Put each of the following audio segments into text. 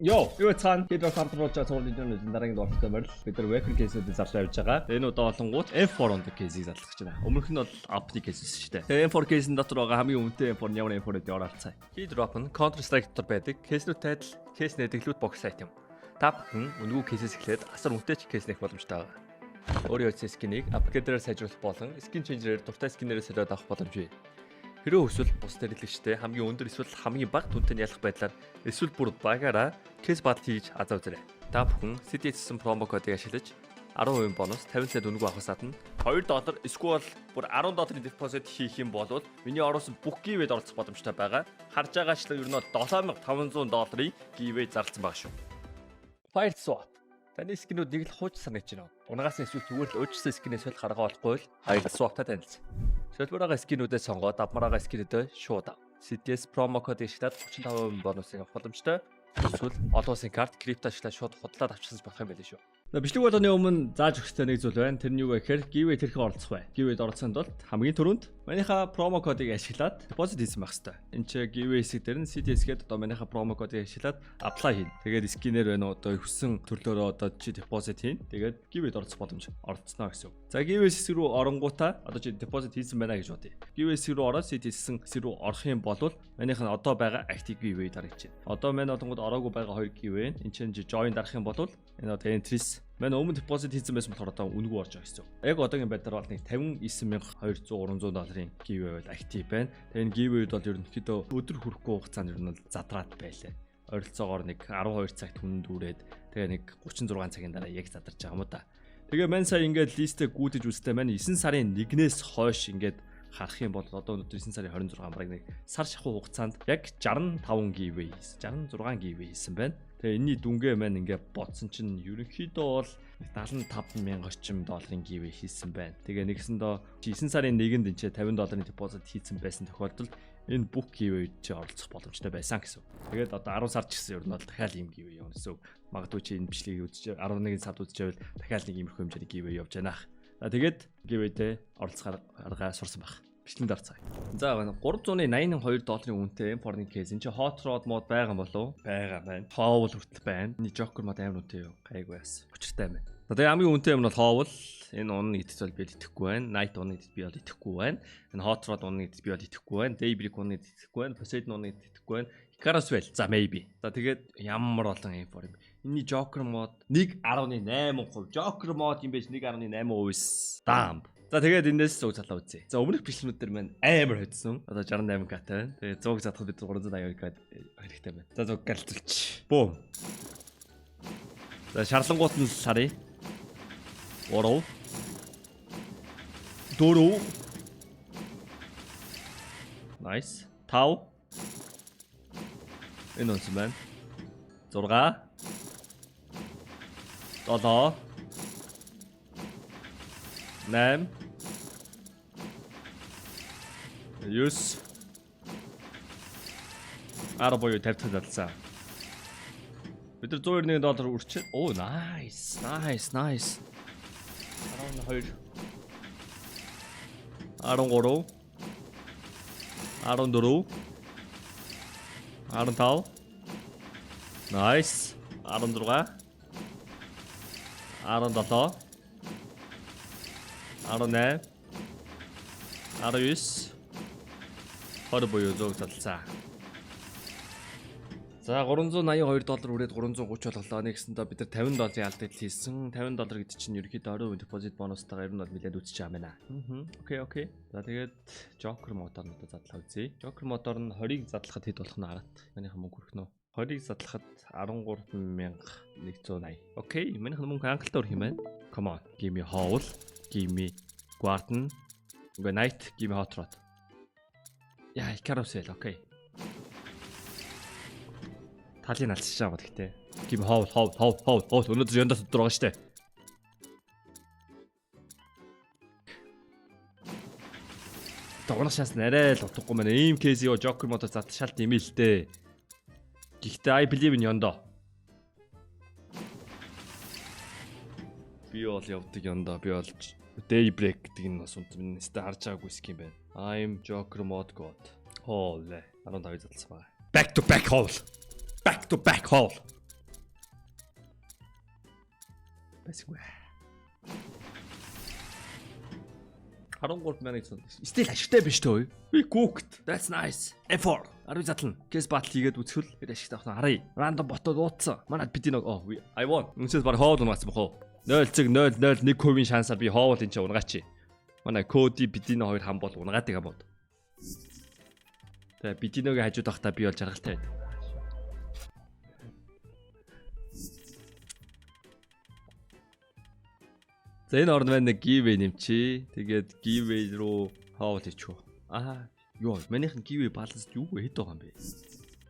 Йоо, юу цаана хэд хамтруулж цаурын дараагийн дугаартай морил бид нар weapon case-үүдийг зарлаа явж байгаа. Энэ удаа олонгууд M4 онд case-ийг зарлах гэж байна. Өмнөх нь бол update case шүү дээ. Тэгээ M4 case-ийн дотор байгаа хамгийн үнэтэй M4 нь ямар M4 гэдэг оролцоо. Key drop нь Counter Strike дотор байдаг. Case-нүүтэй адил case нэдэглүүд box item. Та бүхэн үнэгүй case-с эхлээд асар үнэтэй case нэх боломжтой байгаа. Өөрийн үеийн skin-ийг upgrade-ээр сайжруулах болон skin changer-ээр дуртай skin-ээр солиод авах боломж бий. Хэрвээ эсвэл бус дэрэлэгчтэй хамгийн өндөр эсвэл хамгийн бага түнтэй ялах байдлаар эсвэл бүр багаараа case battle хийж азаа үзээрэй. Та бүхэн CDS промо кодыг ашиглаж 10% бонус 50 цент үнэгүй авахаас гадна $2 эсвэл бүр $10 депозит хийх юм бол миний оруулсан бүх giveaway-д оролцох боломжтой байгаа. Харж байгаачлан ер нь $7500 giveaway зарласан байгаа шүү. Fire swap. Таны скинүүд нэг л хууч санагдаж байна. Унгаас эсвэл зүгээр л өөрчлөсөн скинээс бол гаргаа болохгүй л Fire swap-тай танилцсан. Солбороо скинүүдээ сонгоод авмараа скинүүдээ шууд ав. CDS промо код ашиглаад 35% бонусыг авах боломжтой. Эсвэл олон улсын карт крипто ашиглаад шууд худлаад авчихсан болох юм байл шүү. Бичлэг болгоны өмнө зааж өгөхтэй нэг зүйл байна. Тэр нь юу вэ гэхээр giveaway тэрхэн оролцох бай. Giveaway-д оролцохын тулд хамгийн түрүүнд манийхаа промо кодыг ашиглаад депозит хийсэн байх хэрэгтэй. Энд чи giveaway хэсэг дээр нь CDS гээд одоо манийхаа промо кодыг ашиглаад apply хийн. Тэгээд скинээр байна одоо хүссэн төрлөөрөө одоо чи депозит хийн. Тэгээд giveaway-д оролцох боломж оролцсноо гэсэн үг. За giveaway хэсэг рүү оронгуудаа одоо чи депозит хийсэн байна гэж бодъё. Giveaway хэсэг рүү ороод CDS хэсэг рүү орох юм бол манийх нь одоо байгаа active giveaway дарагдаж байна. Одоо манай одонгод ороогүй байгаа 2 giveaway. Энд чинь join дарах юм бол энэ одоо entries манай өмнө депозит хийсэн байсан болохоор одоо үнэгүй орж байгаа гэсэн. Яг одоогийн байдлаар бол нэг $59200-300 giveaway бол актив байна. Тэгээ энэ giveaway-д бол ерөнхийдөө өдөр хүрэхгүй хугацаанд ер нь задраад байлаа. Ойролцоогоор нэг 12 цагт хүнд үрээд тэгээ нэг 36 цагийн дараа яг задарч байгаа юм да. Тэгээ мань сая ингээд листээ гүйдэж үзтээ маань 9 сарын 1-ээс хойш ингээд харах юм бол одоо өнөөдөр 9 сарын 26 бараг нэг сар шахуу хугацаанд яг 65 giveaway хийсэн. 66 giveaway хийсэн байна. Тэгээ энэний дүнгээ маань ингээд бодсон чинь ерөнхийдөө бол $75,000 орчим giveaway хийсэн байна. Тэгээ нэгсэндээ 9 сарын 1-нд энэ $50 депозит хийсэн байсан тохиолдолд энэ бүх giveaway-д чи оролцох боломжтой байсан гэсэн. Тэгээд одоо 10 сар ч гэсэн ер нь бол дахиад ийм giveaway явна гэсэн. Магадгүй чи энэ бичлэгийг үзэж 11 сард үзчихвэл дахиад нэг иймэрхүү хэмжээний giveaway явж байна. Тэгээд giveaway-д оролцох арга сурсан баг. Бичлэнд орцгаая. За $382 үнэтэй M4-ийн кейс энэ чи hot rod мод байгаа болов? Байгаа байна. Howl хүртэл байна. Энэ Joker мод амар үнэтэй юу? Гайгүй бас. Учиртай байна. Тэгээ хамгийн үнэтэй юм бол Howl. Энэ унны гэдэгт бол би итгэхгүй байна. Night унны гэдэгт би бол итгэхгүй байна. Энэ hot rod унны гэдэгт би бол итгэхгүй байна. Daybreak унны гэдэгт итгэхгүй байна. Poseidon унны гэдэгт итгэхгүй байна. Icaruswell. За maybe. За тэгээд ямар олон M4 юм. Энийний Joker мод 1.8%. Joker мод юм байж 1.8%. Damn. За тэгээд эндээс зүг залуу үзье. За өмнөх бичлэгнүүд дээр маань амар хоцсон. Одоо 68 кат байна. Тэгээд зүг задахад бид 380 кат хэрэгтэй байна. За зүг галзуулч. Бөө. За шарлангуут нь сарыг. 3 4 Nice. 5 Энэ үнсэн байна. 6 7 8 9 10 буюу 50 талцсан. Бид нар $191 үрчээ. Оо nice. 12 13 14 15 Nice. 16 17 18 19 20 буюу зөв талцаа. За $382 үрээд $330 боллоо. Нэгсэндээ бид нар $50 алдагд хийсэн. $50 гэдэг чинь ерөөхдөө 20% депозит бонустайгаар ер нь бол нэлээд үтсэж байгаа юм байна. Окей. За тэгээд Joker мотор нь задлаа үзье. Joker мотор нь 20-ыг задлахад хэд болох нь хараад. Манийхан мөнгө хүрэх нөө. 20-ыг задлахад 13,180. Окей. Манийхан мөнгө хангалттай өрх юм байна. Come on. Give me Howl. Give me Guardian. Good night. Give me Hot Rod. Яа, Icaruswell. Окей. Талын алцж байгаа гэхдээ. Give me Howl. Өнөөдөр яндаас өдөр байгаа штэ. Тогнох шанс нэрээ л утгагүй маань. Ийм кейс ёо Joker мотор зат шалт юм л дээ. Гэхдээ I believe in Yondo. Би бол явдаг Yondo. Би бол Daybreak гэдэг нь бас үнэндээ харж байгаагүй скин байна. I'm Joker mod god. Хоолэ. 15 залсан байна. Back to back hole. байсангүй. 13 минут сон. Стил ашигтай биш төө. We cooked. That's nice. F4. Арвь задлана. Case battle хийгээд үзвэл бид ашигтай авах нь харъя. Random ботод уудсан. Манайд бид нэг I won. Үнсээс баг хоол унгацсан бохоо. 0.001% шансаар би хоол энэ ч унгаач. Манай Коди бидний хоёр хам бол унгаадаг юм бод. Тэгээ бидинөгийн хажууд байхдаа би бол жаргалтай байд. За энэ орнд байна нэг giveaway нэмчи. Тэгээд giveaway руу хоол хийчихв. Йоо, манийхын giveaway баланс юу хэд байгаа юм бэ?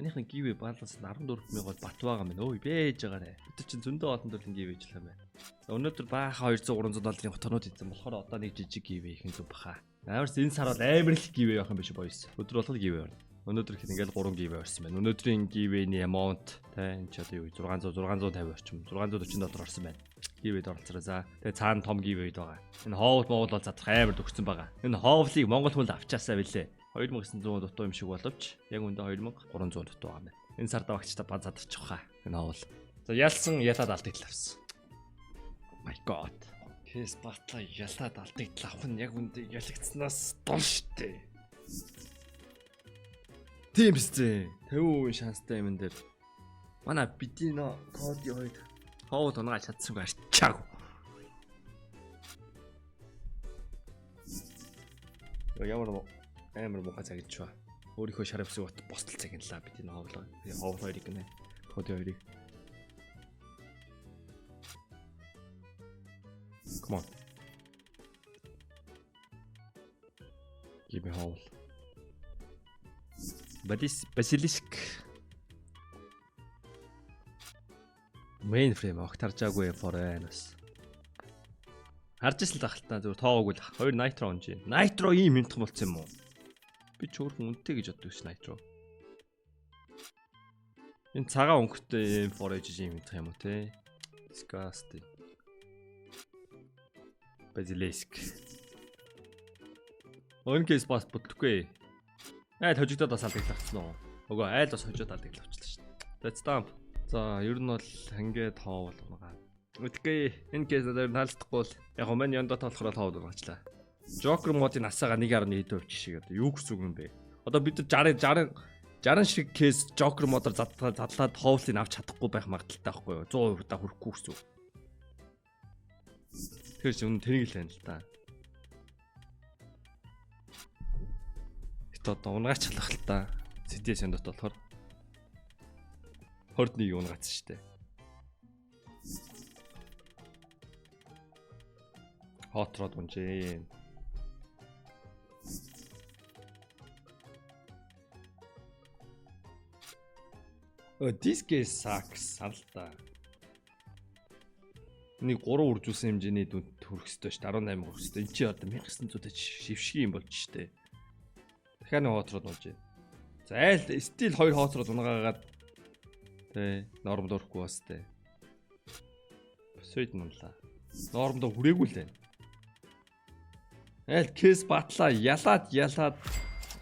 Манийхын giveaway баланс 14,000 бол бат байгаа юм байна. Ой, бэж байгаарэ. Бид чинь зөндөө олон төрлийн giveaway хийх юм байна. Өнөөдөр бааха 200-300 долларын тонууд хийсэн болохоор одоо нэг жижиг giveaway хийх зүг баха. Амарс энэ сар бол амар их giveaway явах юм биш boys. Өдөр болгол giveaway байна. Өнөөдөр их ингээл 3 giveaway орсон байна. Өнөөдрийн giveaway-ний amount энэ ч одоо юу 650 орчим 640 доллар орсон байна. Giveaway-д оролцороо за. Тэгээ цаана том giveaway байгаа. Энэ хоол Монгол бол задрах амар төгссөн байгаа. Энэ хоолыг Монгол хүнд авчаасаа билээ. 2900 дутуу юм шиг боловч яг үндэ 2300 дутуу байгаа юм. Энэ сард багчтай ба задарчих хаа. Энэ хоол. За ялсан ялаад алдагдлаа авсан. My god. Case батла ялаад алдагдлаа авах нь яг үндэ ялагдсанаас дон штэ. Тийм биз. 50% шанстай юм дээр. Манай бидний коди хоёр хоол унааж чадсангүй арчааг. Ямар амар муухай цаг гэж ба. Өөрийнхөө шарапсыг бостол цагинлаа бидний хоолоо. Хоол хоёрыг гинэ. Коди хоёрыг. Come on. Give me whole. Basilisk. Mainframe огтаржаагүй foreigners. Харж ирсэн л ахалтаа зөв тооггүй л. 2 nitro онж байна. Nitro ийм юмтхан болсон юм уу? Би ч өөрхөн үнэтэй гэж боддог ш nitro. Энэ цагаан өнгөтэй forage ийм юмтах юм уу те? Disgusting. Basilisk. Онкейс бас бүтлэхгүй. Айл хожигдоод бас алдагдлагдсан уу? Өгөө айл бас хожигдоод алдагдлавчлаа шүү дээ. Let's dump. За, ер нь бол хангээд хоол унагаа. Үгүй энэ кейсээр наалдахгүй бол яг мань яндаа болохоор хоол унаачлаа. Joker модын асаага 1.1% шиг одоо юу гэсэн үг юм бэ? Одоо бид 60 шиг кейс Joker модоор задлаад хоолыг авч чадахгүй байх магадaltaй байхгүй юу? 100% та хүрэхгүй гэсэн үг. Тэр чинь тэрийг л байна л та. Одоо унгаач халах л та. CTS эндот болохоор 21 унгаац штэ. Хотроод унжээ. This case sucks сарлаа. Нэг 3 үржүүлсэн хэмжээний дүнд хүрэх ёстой шүү дээ. 18 хүрэх ёстой. Энд чи одоо 1900-д шившгийн юм болж штэ. Дахиад нэг хоотроод унж байна. За айл стил 2 хоотроод унгаагаад тэ нормд өрөхгүй бас тэ. Посейд нунлаа. Нормд хүрээгүй л байна. Айл кейс батлаа ялаад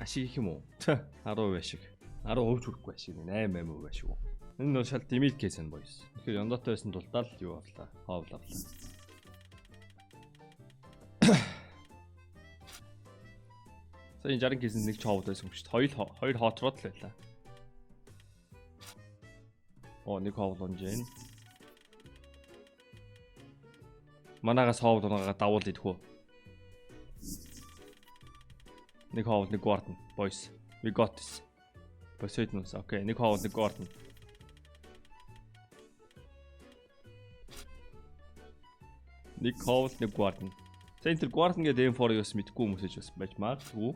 ашиг их юм уу? 10% ашиг. 10% хүрэхгүй ашиг 8% ашиг. Энэ нь шал димит кейс энэ boys. Тэгэхээр яндаатай байсан тулдаа л юу боллаа? Хоовлаа. За энэ 60 кейсэнд нэг ч хоовд байсан юм шүү дээ. Хоёр хотроод л байлаа. Нэг хоовд унж байна. Манагаас хоовд унаагаа давуул идэхүү. Нэг хоовд нэг guard boys. We got this. Poseidon's okay. Нэг хоовд нэг guard. Нэг хоовд нэг guard. Центр guard гэдэг M4-ос мэдгүй хүмүүсэж бас байж магадгүй.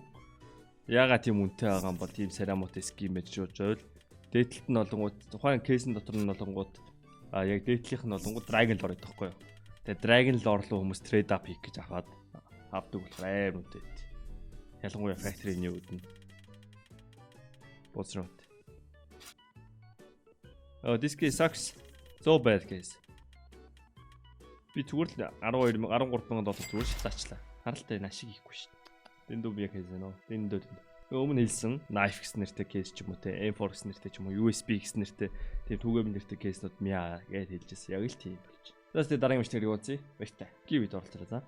Яагаад тийм үнэтэй байгаа юм бол тийм церамут ским байж жуужвал дээдлэлт нь олонгууд тухайн кейсн дотор нь олонгууд яг дээдлийнх нь олонгууд Dragon Lore гэдэг байхгүй юу. Тэгээ Dragon Lore руу хүмүүс trade up хийх гэж аваад авдаг болохоор амар үнэтэй. Ялангуяа factory-ний үүдэн. Боцрот. This case sucks. So bad case. Би зүгээр л 13,000 доллар зүгээр шатаачлаа. Харалтай энэ ашиг хийхгүй шүү дээ. Дэндүү би яг хийсэн нөө. Дэндүү. Өмнө хэлсэн knife гэсэн нэртэй кейс ч юм уу те, M4 гэсэн нэртэй ч юм уу, USB гэсэн нэртэй тийм түгээм нэртэй кейснүүд мя гэж хэлжсэн. Яг л тийм болж. Тэс дараагийн мишнэр юу үзье? Баяртай. Give it оролцоо за.